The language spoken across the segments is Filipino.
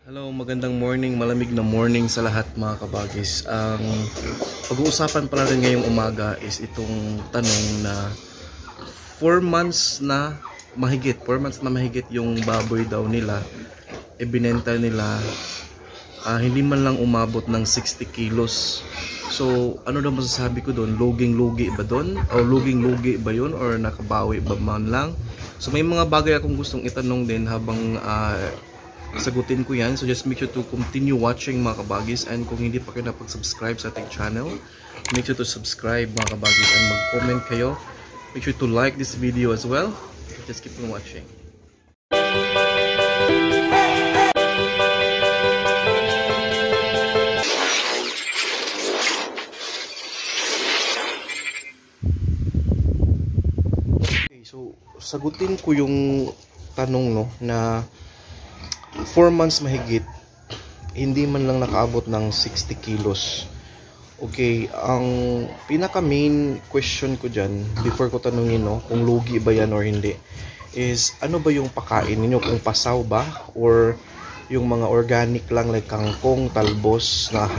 Hello, magandang morning, malamig na morning sa lahat mga kabagis. Ang pag-uusapan pala rin ngayong umaga is itong tanong na 4 months na mahigit yung baboy daw nila, ibinenta nila, hindi man lang umabot ng 60 kilos. So, ano daw masasabi ko doon? Luging-lugi ba doon? O luging-lugi ba yun? Or nakabawi ba man lang? So, may mga bagay akong gustong itanong din habang sagutin ko yan. So just make sure to continue watching mga kabagis, and kung hindi pa kayo napag-subscribe sa ating channel, make sure to subscribe mga kabagis and mag-comment kayo. Make sure to like this video as well. Just keep on watching. Okay, so sagutin ko yung tanong na 4 months mahigit, hindi man lang nakaabot ng 60 kilos. Okay, ang pinaka main question ko dyan, before ko tanungin kung lugi ba yan or hindi, is ano ba yung pakain ninyo? Kung pasaw ba? Or yung mga organic lang like kangkong, talbos, na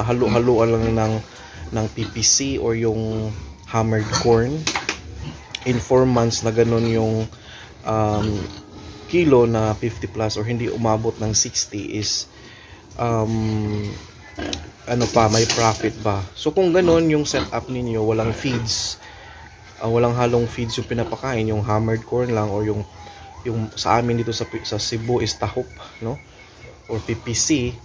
halo-haloan lang ng PPC or yung hammered corn. In 4 months na ganun yung kilo na 50 plus or hindi umabot ng 60 is may profit ba? So kung ganun yung setup ninyo, walang feeds, walang halong feeds yung pinapakain, yung hammered corn lang, or yung sa amin dito sa Cebu is tahop, no? Or PPC,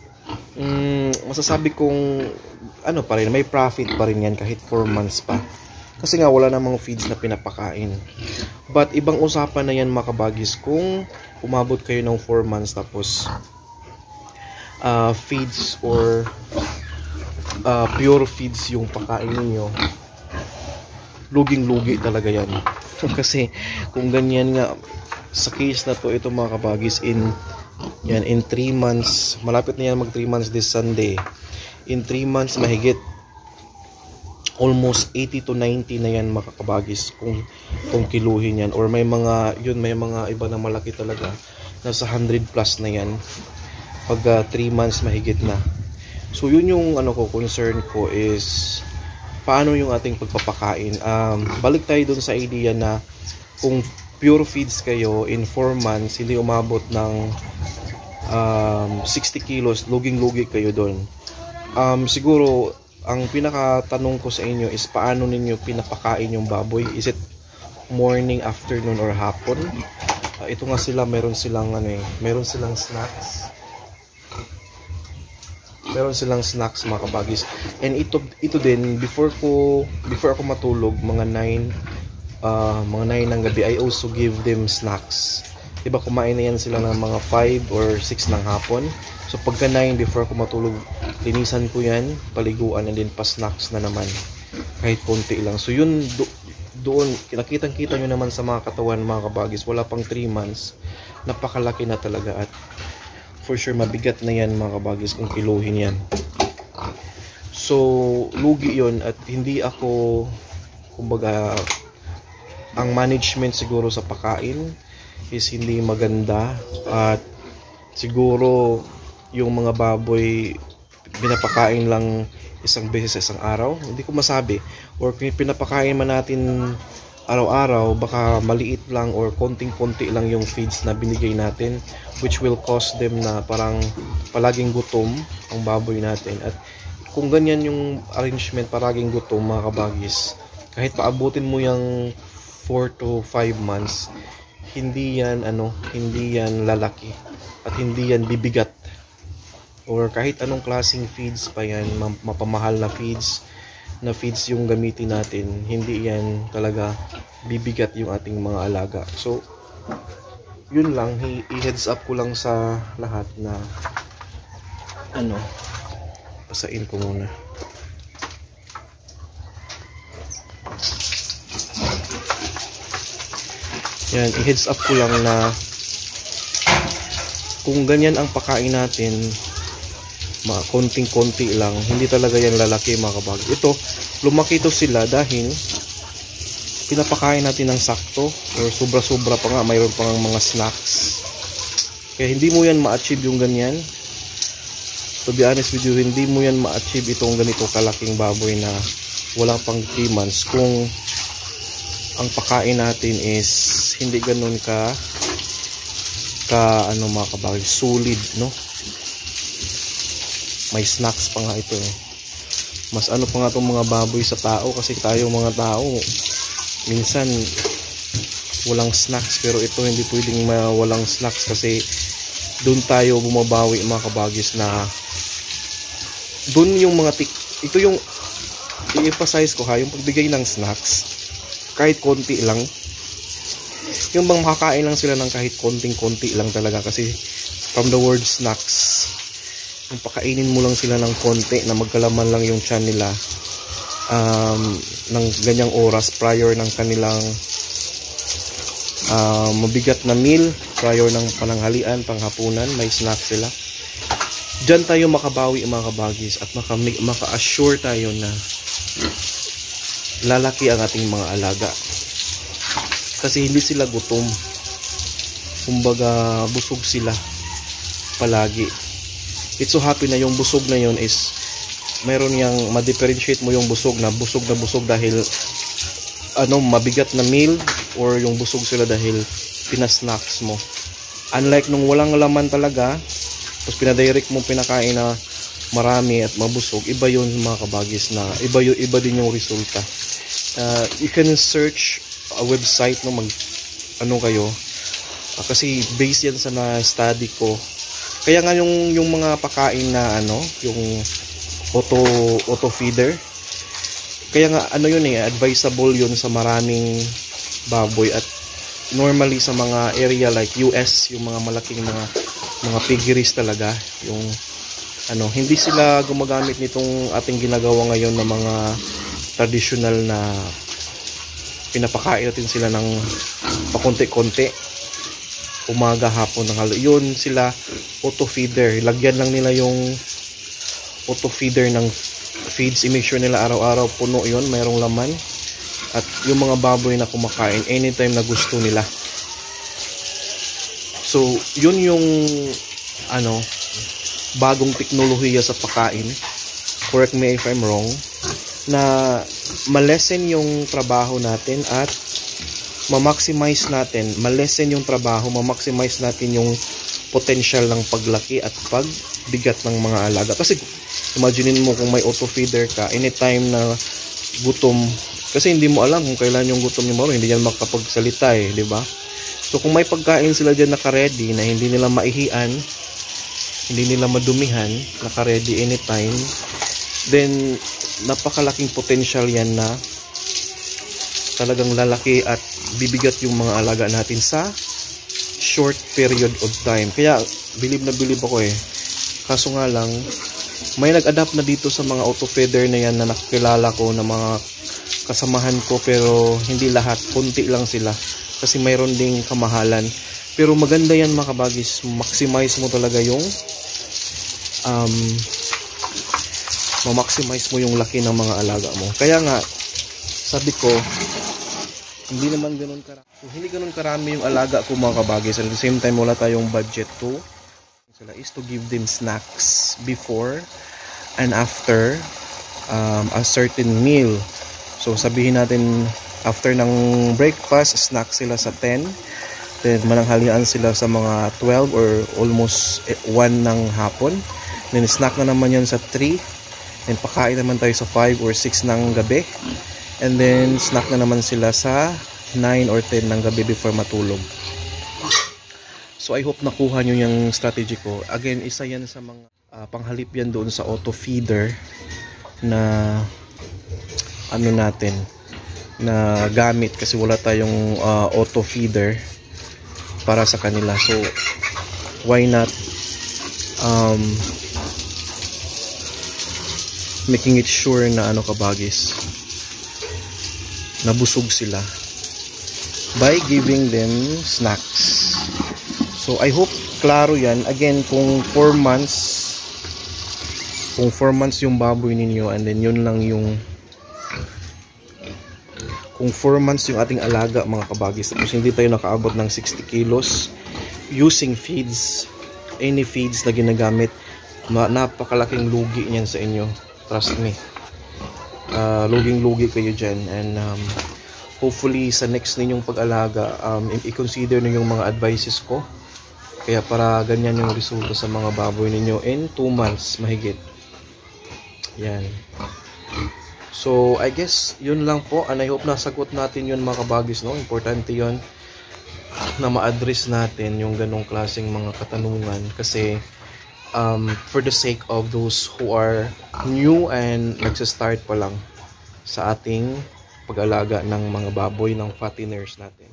masasabi kong pa rin, may profit pa rin yan kahit 4 months pa. Kasi nga wala namang feeds na pinapakain. But ibang usapan na yan mga kabagis kung umabot kayo ng 4 months tapos feeds or pure feeds yung pakain niyo. Luging-lugi talaga yan. Kasi kung ganyan nga sa case na to, ito mga kabagis, in 3 months, malapit na yan mag 3 months this Sunday. In 3 months mahigit almost 80 to 90 na yan makakabagis kung kiluhin yan, or may mga iba na malaki talaga, nasa 100 plus na yan pag 3 months mahigit na. So yun yung concern ko is paano yung ating pagpapakain. Balik tayo dun sa idea na kung pure feeds kayo in 4 months, hindi umabot ng 60 kilos, luging-lugi kayo dun. Siguro ang pinakatanong ko sa inyo is paano ninyo pinapakain yung baboy? Is it morning, afternoon, or hapon? Ito nga sila, meron silang snacks. Meron silang snacks mga kabagis. And ito din, before ako matulog, mga 9 ng gabi, I also give them snacks. Diba kumain na yan sila ng mga 5 or 6 ng hapon. So pagka 9 before ako matulog, linisan ko yan, paliguan, and then pa-snacks na naman. Kahit konti lang. So yun, doon, kinakitang-kita nyo naman sa mga katawan mga kabagis, wala pang 3 months, napakalaki na talaga, at for sure mabigat na yan mga kabagis kung kiluhin yan. So lugi yun, at hindi ako, kumbaga, ang management siguro sa pakain is hindi maganda, at siguro yung mga baboy pinapakain lang isang beses sa isang araw, hindi ko masabi, or pinapakain man natin araw-araw, baka maliit lang or konting-konti lang yung feeds na binigay natin, which will cause them na parang palaging gutom ang baboy natin. At kung ganyan yung arrangement, palaging gutom mga kabagis, kahit paabutin mo yung 4 to 5 months, hindi yan lalaki at hindi yan bibigat, or kahit anong klaseng feeds pa yan, mapamahal na feeds yung gamitin natin, hindi yan talaga bibigat yung ating mga alaga. So yun lang, i-heads up ko lang sa lahat na pasain ko muna. Yan, i-heads up ko lang na kung ganyan ang pakain natin, konting-konti lang, hindi talaga yan lalaki mga kabag. Ito, lumaki ito sila dahil pinapakain natin ng sakto, or sobra-sobra pa nga, mayroon pang mga snacks. Kaya hindi mo yan ma-achieve yung ganyan to be honest with you, hindi mo yan ma-achieve itong ganito kalaking baboy na wala pang 3 months kung ang pakain natin is hindi ganun ka ano mga kabagay, solid, no? May snacks pa nga ito eh. Mas ano pa nga itong mga baboy sa tao, kasi tayo mga tao minsan walang snacks, pero ito hindi pwedeng walang snacks kasi doon tayo bumabawi mga kabagis, na doon yung mga ito yung i-emphasize ko ha, yung pagbigay ng snacks kahit konti lang, yung bang makakain lang sila ng kahit konting-konti lang talaga, kasi from the word snacks, yung pakainin mo lang sila ng konti na magkalaman lang yung tiyan nila ng ganyang oras prior ng kanilang mabigat na meal, prior ng pananghalian, panghapunan, may snack sila. Diyan tayo makabawi mga kabagis, at maka-assure tayo na lalaki ang ating mga alaga, kasi hindi sila gutom, kumbaga busog sila palagi. It's so happy na yung busog na yun is meron yang ma-differentiate mo yung busog na busog dahil mabigat na meal, or yung busog sila dahil pinasnacks mo. Unlike nung walang laman talaga, tapos pinadirect mo pinakain na marami at mabusog, iba yun mga kabagis, na iba din yung resulta. You can search a website, no, kayo, kasi based yan sa na-study ko. Kaya nga yung mga pakain na yung auto feeder, kaya nga yun advisable yun sa maraming baboy, at normally sa mga area like US, yung mga malaking mga piggeries talaga, yung hindi sila gumagamit nitong ating ginagawa ngayon na mga traditional na pinapakain natin sila ng pakonti-konti, umaga, hapon, tanghali. Yun sila auto feeder, lagyan lang nila yung auto feeder ng feeds, i-make sure nila araw-araw puno yun, mayroong laman, at yung mga baboy na kumakain anytime na gusto nila. So yun yung bagong teknolohiya sa pagkain, correct me if I'm wrong, na malesen yung trabaho natin at ma-maximize natin, malesen yung trabaho, ma-maximize natin yung potential ng paglaki at pagbigat ng mga alaga. Kasi imagine mo kung may auto feeder ka, anytime na gutom, kasi hindi mo alam kung kailan yung gutom ni Maro, hindi yan makapagsalita di ba? So kung may pagkain sila dyan naka-ready na hindi nila maihian, hindi nila madumihan, naka-ready anytime, then napakalaking potential yan na talagang lalaki at bibigat yung mga alaga natin sa short period of time. Kaya bilib na bilib ako kaso nga lang may nag-adapt na dito sa mga auto feeder na yan na nakikilala ko, na mga kasamahan ko, pero hindi lahat, konti lang sila kasi mayroon ding kamahalan. Pero maganda yan mga kabagis, maximize mo talaga yung ma-maximize mo yung laki ng mga alaga mo. Kaya nga sabi ko, hindi naman ganun karami. So, hindi ganun karami yung alaga ko mga kabagis. At the same time, wala tayong budget to sila is to give them snacks before and after a certain meal. So sabihin natin after ng breakfast, snack sila sa 10, then mananghalian sila sa mga 12 or almost 1 ng hapon, then snack na naman yan sa 3, then pakain naman tayo sa 5 or 6 ng gabi, and then snack na naman sila sa 9 or 10 ng gabi before matulog. So I hope nakuha nyo yung strategy ko. Again, isa yan sa mga panghalip yan doon sa auto feeder na natin na gamit, kasi wala tayong auto feeder para sa kanila. So why not making it sure na kabagis, nabusog sila by giving them snacks. So I hope klaro yan. Again, kung 4 months yung baboy ninyo, and then yun lang yung, kung 4 months yung ating alaga mga kabagis, tapos hindi tayo nakaabot ng 60 kilos using feeds, any feeds na ginagamit, Napakalaking lugi niyan sa inyo. Trust me. Luging-lugi kayo dyan. And hopefully sa next ninyong pag-alaga, i-consider niyo yung mga advices ko. Kaya para ganyan yung resulta sa mga baboy ninyo in 2 months mahigit. Yan. So, I guess, yun lang po. And I hope nasagot natin yun mga kabagis, no? Importante yun na ma-address natin yung ganong klaseng mga katanungan. Kasi, for the sake of those who are new and nagsistart pa lang sa ating pag-alaga ng mga baboy ng fatteners natin.